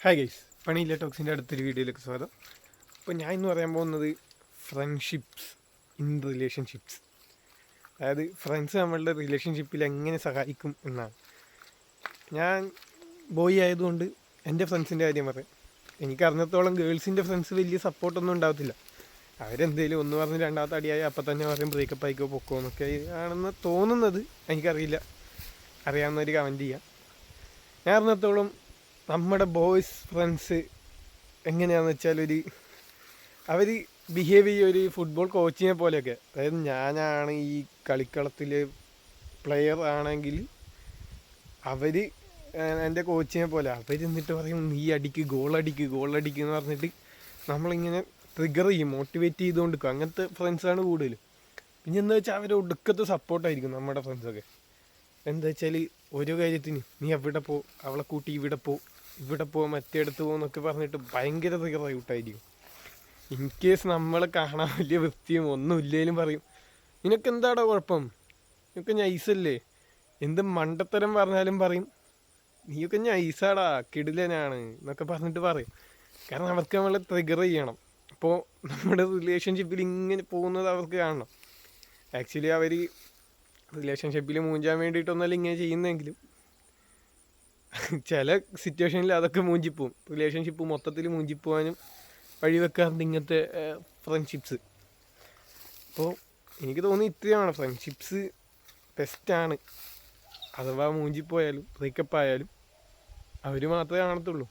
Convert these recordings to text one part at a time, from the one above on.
Hi guys, പണിയില്ല ടോക്സിൻ്റെ അടുത്തൊരു വീഡിയോയിലേക്ക് സ്വാഗതം. അപ്പോൾ ഞാൻ ഇന്ന് പറയാൻ പോകുന്നത് ഫ്രണ്ട്ഷിപ്സ് ഇൻ റിലേഷൻഷിപ്സ്, അതായത് ഫ്രണ്ട്സ് നമ്മളുടെ റിലേഷൻഷിപ്പിൽ എങ്ങനെ സഹായിക്കും എന്നാണ്. ഞാൻ ബോയ് ആയതുകൊണ്ട് എൻ്റെ ഫ്രണ്ട്സിൻ്റെ കാര്യം പറയാം. എനിക്കറിഞ്ഞത്തോളം ഗേൾസിൻ്റെ ഫ്രണ്ട്സ് വലിയ സപ്പോർട്ടൊന്നും ഉണ്ടാകത്തില്ല. അവരെന്തേലും ഒന്ന് പറഞ്ഞ് രണ്ടാമത്തെ അടിയായി അപ്പം തന്നെ പറയും ബ്രേക്കപ്പ് ആയിക്കോ പൊക്കോ എന്നൊക്കെ ആണെന്ന് തോന്നുന്നത്. എനിക്കറിയില്ല, അറിയാവുന്നവർ കമൻറ്റ് ചെയ്യാം. ഞാൻ അറിഞ്ഞത്തോളം നമ്മുടെ ബോയ്സ് ഫ്രണ്ട്സ് എങ്ങനെയാണെന്ന് വെച്ചാൽ അവർ ബിഹേവ് ചെയ്യുക ഒരു ഫുട്ബോൾ കോച്ചിനെ പോലെയൊക്കെ. അതായത് ഞാനാണ് ഈ കളിക്കളത്തിൽ പ്ലെയർ ആണെങ്കിൽ അവർ എൻ്റെ കോച്ചിനെ പോലെ. എന്നിട്ട് പറയും നീ അടിക്ക്, ഗോളടിക്ക് എന്ന് പറഞ്ഞിട്ട് നമ്മളിങ്ങനെ ട്രിഗർ ചെയ്യും, മോട്ടിവേറ്റ് ചെയ്തുകൊണ്ട് നിൽക്കും. അങ്ങനത്തെ ഫ്രണ്ട്സാണ് കൂടുതലും. പിന്നെ എന്താ വെച്ചാൽ അവർ ഒടുക്കത്തെ സപ്പോർട്ടായിരിക്കും നമ്മുടെ ഫ്രണ്ട്സൊക്കെ. എന്താ വെച്ചാൽ ഓരോ കാര്യത്തിന് നീ എവിടെ പോ, അവളെ കൂട്ടി ഇവിടെ പോ മറ്റേടത്ത് പോകുന്നൊക്കെ പറഞ്ഞിട്ട് ഭയങ്കര ഔട്ടായിരിക്കും. ഇൻ കേസ് നമ്മളെ കാണാൻ വലിയ വൃത്തിയും ഒന്നും ഇല്ലേലും പറയും നിനക്കെന്താടാ കുഴപ്പം, നിനക്ക് നൈസല്ലേ, എന്ത് മണ്ടത്തരം പറഞ്ഞാലും പറയും നീയൊക്കെ നൈസാടാ, കിടിലനാണ് എന്നൊക്കെ പറഞ്ഞിട്ട് പറയും. കാരണം അവർക്ക് നമ്മളെ ട്രിഗർ ചെയ്യണം. അപ്പോൾ നമ്മുടെ റിലേഷൻഷിപ്പിൽ ഇങ്ങനെ പോകുന്നത് അവർക്ക് കാണണം. ആക്ച്വലി അവർ റിലേഷൻഷിപ്പിൽ മൂഞ്ചാൻ വേണ്ടിയിട്ടൊന്നല്ല ഇങ്ങനെ ചെയ്യുന്നതെങ്കിലും ചില സിറ്റുവേഷനിൽ അതൊക്കെ മൂഞ്ചിപ്പോവും. റിലേഷൻഷിപ്പ് മൊത്തത്തിൽ മൂഞ്ചിപ്പോവാനും വഴിവെക്കാറുണ്ട് ഇങ്ങനത്തെ ഫ്രണ്ട്ഷിപ്സ്. അപ്പോൾ എനിക്ക് തോന്നി ഇത്രയാണ് ഫ്രണ്ട്ഷിപ്സ് ബെസ്റ്റാണ്. അഥവാ മൂഞ്ചിപ്പോയാലും ബ്രേക്കപ്പ് ആയാലും അവർ മാത്രമേ കാണത്തുള്ളൂ.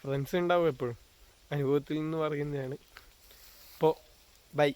ഫ്രണ്ട്സ് ഉണ്ടാവും എപ്പോഴും, അനുഭവത്തിൽ നിന്ന് പറയുന്നതാണ്. അപ്പോൾ ബൈ.